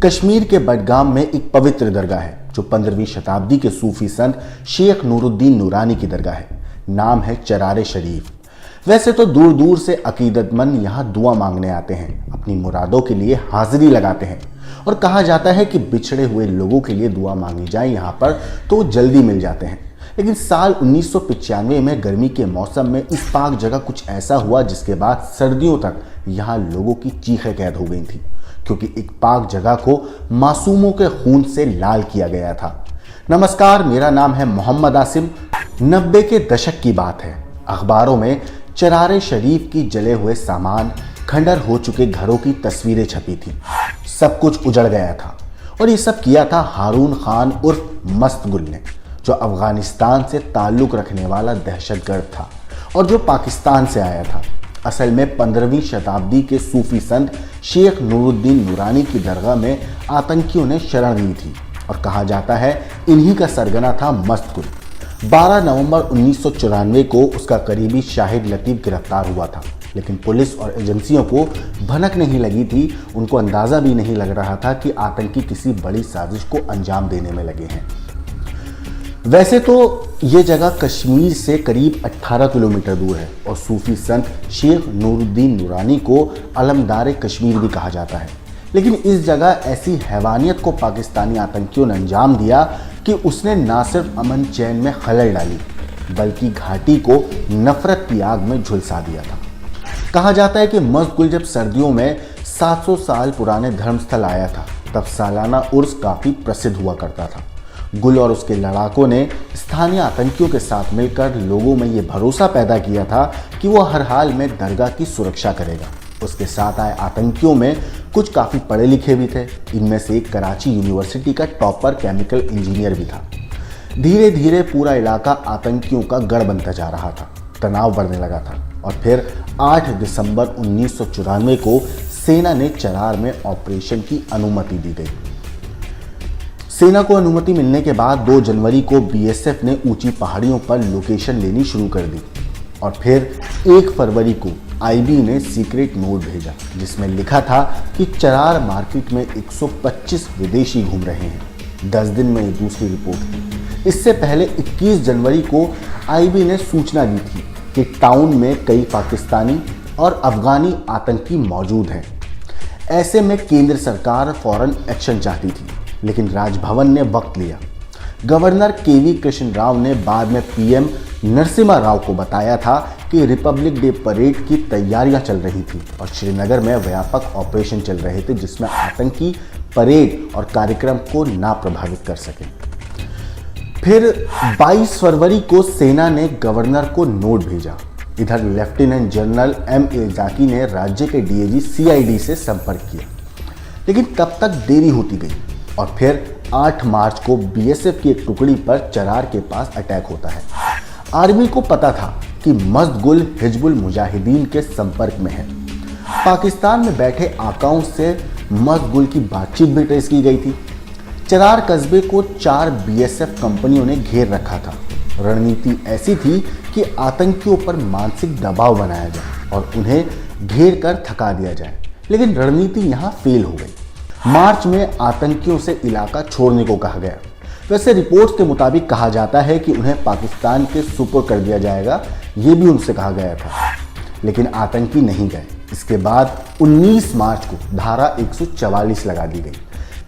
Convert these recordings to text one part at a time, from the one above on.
कश्मीर के बडगाम में एक पवित्र दरगाह है जो 15वीं शताब्दी के सूफी संत शेख नूरुद्दीन नूरानी की दरगाह है। नाम है चरार शरीफ। वैसे तो दूर दूर से अकीदतमंद यहाँ दुआ मांगने आते हैं, अपनी मुरादों के लिए हाजिरी लगाते हैं और कहा जाता है कि बिछड़े हुए लोगों के लिए दुआ मांगी जाए यहाँ पर तो जल्दी मिल जाते हैं। लेकिन साल 1995 में गर्मी के मौसम में इस पाक जगह कुछ ऐसा हुआ जिसके बाद सर्दियों तक यहाँ लोगों की चीखें कैद हो गई थी, क्योंकि एक पाक जगह को मासूमों के खून से लाल किया गया था। नमस्कार, मेरा नाम है मोहम्मद आसिम। 90 के दशक की बात है। अखबारों में चरार शरीफ की जले हुए सामान, खंडर हो चुके घरों की तस्वीरें छपी थी। सब कुछ उजड़ गया था और ये सब किया था हारून खान उर्फ मस्त गुल ने, जो अफगानिस्तान से ताल्लुक रखने वाला दहशतगर्द था और जो पाकिस्तान से आया था। असल में 15वीं शताब्दी के सूफी संत शेख नूरुद्दीन नूरानी की दरगाह में आतंकियों ने शरण ली थी और कहा जाता है इन्हीं का सरगना था मस्त गुल। 12 नवंबर 1994 को उसका करीबी शाहिद लतीफ़ गिरफ्तार हुआ था, लेकिन पुलिस और एजेंसियों को भनक नहीं लगी थी। उनको अंदाज़ा भी नहीं लग रहा था कि आतंकी किसी बड़ी साजिश को अंजाम देने में लगे हैं। वैसे तो ये जगह कश्मीर से करीब 18 किलोमीटर दूर है और सूफी संत शेख नूरुद्दीन नूरानी को अलमदार कश्मीर भी कहा जाता है। लेकिन इस जगह ऐसी हैवानियत को पाकिस्तानी आतंकियों ने अंजाम दिया कि उसने ना सिर्फ अमन चैन में खलल डाली, बल्कि घाटी को नफरत की आग में झुलसा दिया था। कहा जाता है कि मस्त गुल जब सर्दियों में 700 साल पुराने धर्मस्थल आया था, तब सालाना उर्स काफ़ी प्रसिद्ध हुआ करता था। गुल और उसके लड़ाकों ने स्थानीय आतंकियों के साथ मिलकर लोगों में ये भरोसा पैदा किया था कि वो हर हाल में दरगाह की सुरक्षा करेगा। उसके साथ आए आतंकियों में कुछ काफ़ी पढ़े लिखे भी थे। इनमें से एक कराची यूनिवर्सिटी का टॉपर केमिकल इंजीनियर भी था। धीरे धीरे पूरा इलाका आतंकियों का गढ़ बनता जा रहा था, तनाव बढ़ने लगा था और फिर 8 दिसंबर 1994 को सेना ने चरार में ऑपरेशन की अनुमति दी गई। सेना को अनुमति मिलने के बाद 2 जनवरी को बीएसएफ ने ऊंची पहाड़ियों पर लोकेशन लेनी शुरू कर दी और फिर 1 फरवरी को आईबी ने सीक्रेट नोट भेजा जिसमें लिखा था कि चरार मार्केट में 125 विदेशी घूम रहे हैं। 10 दिन में ये दूसरी रिपोर्ट थी। इससे पहले 21 जनवरी को आईबी ने सूचना दी थी कि टाउन में कई पाकिस्तानी और अफगानी आतंकी मौजूद हैं। ऐसे में केंद्र सरकार फौरन एक्शन चाहती थी, लेकिन राजभवन ने वक्त लिया। गवर्नर केवी कृष्ण राव ने बाद में पीएम नरसिम्हा राव को बताया था कि रिपब्लिक डे परेड की तैयारियां चल रही थी और श्रीनगर में व्यापक ऑपरेशन चल रहे थे जिसमें आतंकी परेड और कार्यक्रम को ना प्रभावित कर सके। फिर 22 फरवरी को सेना ने गवर्नर को नोट भेजा। इधर लेफ्टिनेंट जनरल एम.ए. जाकी ने राज्य के डीआईजी सीआईडी से संपर्क किया, लेकिन तब तक देरी होती गई और फिर 8 मार्च को बीएसएफ की एक टुकड़ी पर चरार के पास अटैक होता है। आर्मी को पता था कि मस्त गुल हिजबुल मुजाहिदीन के संपर्क में है। पाकिस्तान में बैठे आकाओं से मस्त गुल की बातचीत भी ट्रेस की गई थी। चरार कस्बे को 4 बीएसएफ कंपनियों ने घेर रखा था। रणनीति ऐसी थी कि आतंकियों पर मानसिक दबाव बनाया जाए और उन्हें घेर कर थका दिया जाए, लेकिन रणनीति यहाँ फेल हो गई। मार्च में आतंकियों से इलाका छोड़ने को कहा गया। वैसे रिपोर्ट्स के मुताबिक कहा जाता है कि उन्हें पाकिस्तान के सुपुर्द कर दिया जाएगा, ये भी उनसे कहा गया था, लेकिन आतंकी नहीं गए। इसके बाद 19 मार्च को धारा 144 लगा दी गई।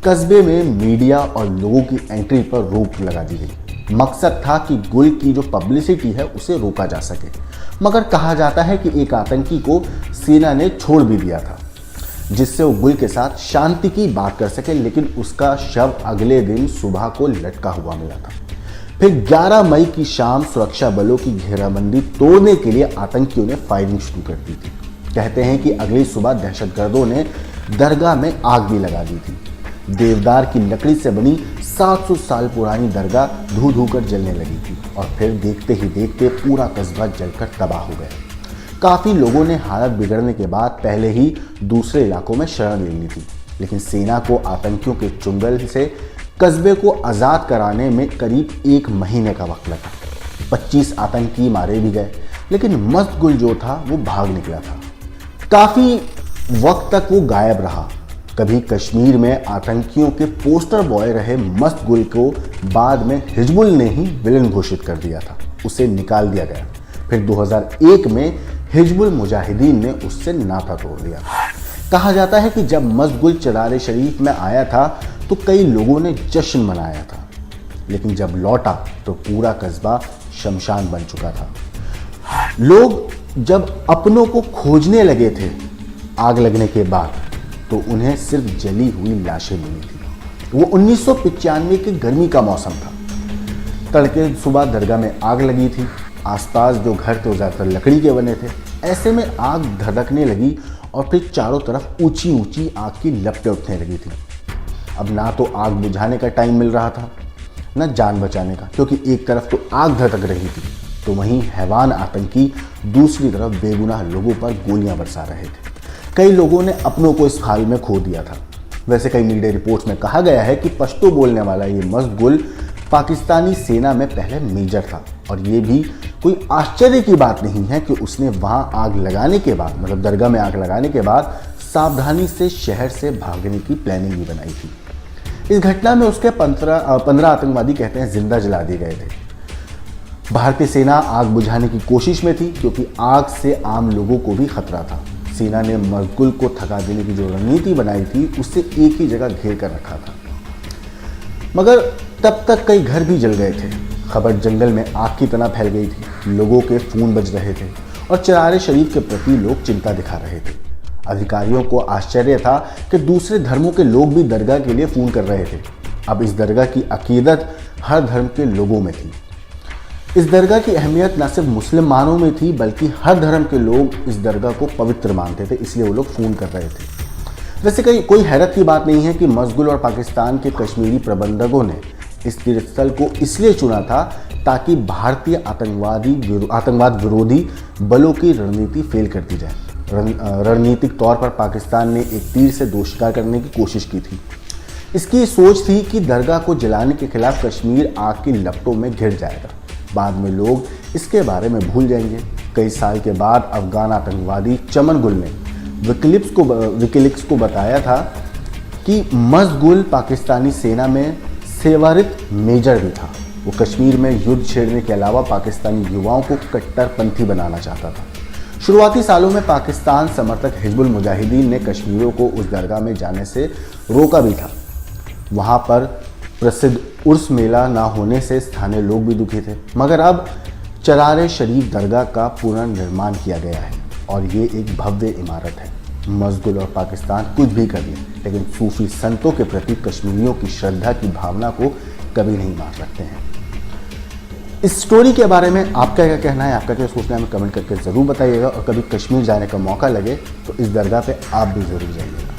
कस्बे में मीडिया और लोगों की एंट्री पर रोक लगा दी गई। मकसद था कि गुल की जो पब्लिसिटी है उसे रोका जा सके, मगर कहा जाता है कि एक आतंकी को सेना ने छोड़ भी दिया था जिससे वो गुल के साथ शांति की बात कर सके, लेकिन उसका शव अगले दिन सुबह को लटका हुआ मिला था। फिर 11 मई की शाम सुरक्षा बलों की घेराबंदी तोड़ने के लिए आतंकियों ने फायरिंग शुरू कर दी थी। कहते हैं कि अगली सुबह दहशतगर्दों ने दरगाह में आग भी लगा दी थी। देवदार की लकड़ी से बनी 700 साल पुरानी दरगाह धू धू कर जलने लगी थी और फिर देखते ही देखते पूरा कस्बा जलकर तबाह हो गया। काफ़ी लोगों ने हालत बिगड़ने के बाद पहले ही दूसरे इलाकों में शरण ले ली थी, लेकिन सेना को आतंकियों के चुंगल से कस्बे को आज़ाद कराने में करीब 1 महीने का वक्त लगा। 25 आतंकी मारे भी गए, लेकिन मस्त गुल जो था वो भाग निकला था। काफ़ी वक्त तक वो गायब रहा। कभी कश्मीर में आतंकियों के पोस्टर बॉय रहे मस्त गुल को बाद में हिजबुल ने ही विलन घोषित कर दिया था, उसे निकाल दिया गया। फिर 2001 में हिजबुल मुजाहिदीन ने उससे नाता तोड़ दिया। कहा जाता है कि जब मस्त गुल चरारे शरीफ में आया था तो कई लोगों ने जश्न मनाया था, लेकिन जब लौटा तो पूरा कस्बा शमशान बन चुका था। लोग जब अपनों को खोजने लगे थे आग लगने के बाद, तो उन्हें सिर्फ जली हुई लाशें मिली थी। वो 1995 के गर्मी का मौसम था। तड़के सुबह दरगाह में आग लगी थी। आसपास जो घर थे वो ज़्यादातर लकड़ी के बने थे। ऐसे में आग धधकने लगी और फिर चारों तरफ ऊंची ऊंची आग की लपटें उठने लगी थी। अब ना तो आग बुझाने का टाइम मिल रहा था, ना जान बचाने का, क्योंकि एक तरफ तो आग धधक रही थी तो वहीं हैवान आतंकी दूसरी तरफ बेगुनाह लोगों पर गोलियां बरसा रहे थे। कई लोगों ने अपनों को इस हाल में खो दिया था। वैसे कई मीडिया रिपोर्ट्स में कहा गया है कि पश्तो बोलने वाला ये मस्त गुल पाकिस्तानी सेना में पहले मेजर था, और ये भी कोई आश्चर्य की बात नहीं है कि उसने वहां आग लगाने के बाद, मतलब दरगाह में आग लगाने के बाद, सावधानी से शहर से भागने की प्लानिंग भी बनाई थी। इस घटना में उसके 15 आतंकवादी कहते हैं जिंदा जला दिए गए थे। भारतीय सेना आग बुझाने की कोशिश में थी क्योंकि आग से आम लोगों को भी खतरा था। सेना ने मजगुल को थका देने की जो रणनीति बनाई थी उससे एक ही जगह घेर कर रखा था, मगर तब तक कई घर भी जल गए थे। खबर जंगल में आग की तरह फैल गई थी। लोगों के फोन बज रहे थे और चरारे शरीफ के प्रति लोग चिंता दिखा रहे थे। अधिकारियों को आश्चर्य था कि दूसरे धर्मों के लोग भी दरगाह के लिए फोन कर रहे थे। अब इस दरगाह की अकीदत हर धर्म के लोगों में थी। इस दरगाह की अहमियत न सिर्फ मुसलमानों में थी बल्कि हर धर्म के लोग इस दरगाह को पवित्र मानते थे, इसलिए वो लोग फ़ोन कर रहे थे। वैसे कोई हैरत की बात नहीं है कि मजगुल और पाकिस्तान के कश्मीरी प्रबंधकों ने इस तीर्थस्थल को इसलिए चुना था ताकि भारतीय आतंकवाद विरोधी बलों की रणनीति फेल कर दी जाए। रणनीतिक तौर पर पाकिस्तान ने एक तीर से दो शिकार करने की कोशिश की थी। इसकी सोच थी कि दरगाह को जलाने के खिलाफ कश्मीर आग की लपटों में घिर जाएगा। बाद में लोग इसके बारे में भूल जाएंगे। कई साल के बाद अफगान आतंकवादी चमन गुल ने विकिलीक्स को बताया था कि मजगुल पाकिस्तानी सेना में सेवारित मेजर भी था। वो कश्मीर में युद्ध छेड़ने के अलावा पाकिस्तानी युवाओं को कट्टरपंथी बनाना चाहता था। शुरुआती सालों में पाकिस्तान समर्थक हिजबुल मुजाहिदीन ने कश्मीरियों को उस दरगाह में जाने से रोका भी था। वहाँ पर प्रसिद्ध उर्स मेला ना होने से स्थानीय लोग भी दुखी थे, मगर अब चरारे शरीफ दरगाह का पुनर्निर्माण किया गया है और ये एक भव्य इमारत है। मजगुल और पाकिस्तान कुछ भी कर ले, लेकिन सूफी संतों के प्रति कश्मीरियों की श्रद्धा की भावना को कभी नहीं मार सकते हैं। इस स्टोरी के बारे में आपका क्या कहना है, आपका क्या सोचना है, हमें कमेंट करके ज़रूर बताइएगा। और कभी कश्मीर जाने का मौका लगे तो इस दरगाह पे आप भी ज़रूर जाइए।